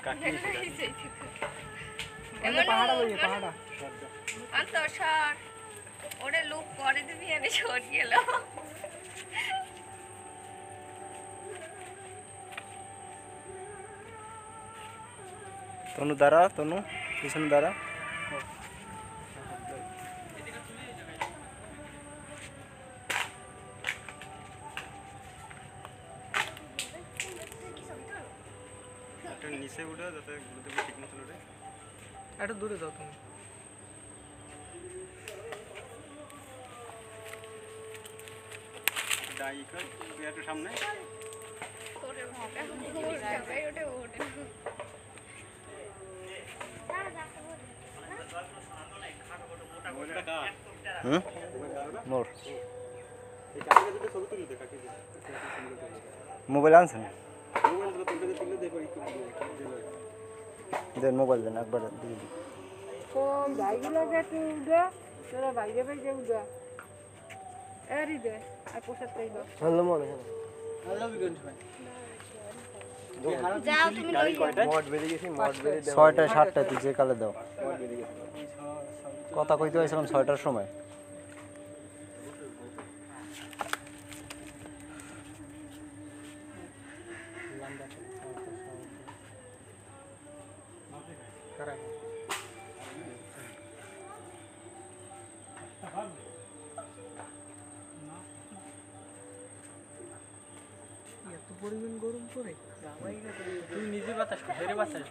কাকি পাহাড়া লইয়ে পাহাড়া আন্ত সর ওরে লুক করে দিবি আমি সর গেল তনু দাঁড়া তনু পিছনে দাঁড়া একটা নিচে উঠে যাতে গুলোতে ঠিক মতো উঠে একটু দূরে যাও তুমি ডাই কর তুই একটু সামনে তোরে ভাবে সবাই ওঠে ওঠে মোর মোবাইল আনছেন দেন মোবাইল দেন একবার দিয়ে দিন কোন ভাইগুলো যে তুই উঠা তোরা ভাইকে ভাইকে উঠা এরি দে আর পোশাক চাইব ভালো মনে হয় যাও তুমি লই মড বেরিয়ে গেছি মড বেরিয়ে 6টা 7টা তুই যে কালে দাও কথা কইতে হইছিলাম 6টার সময় এত পরিমাণ গরম পড়ে তুই নিজে বাতাস ধরে বাতাস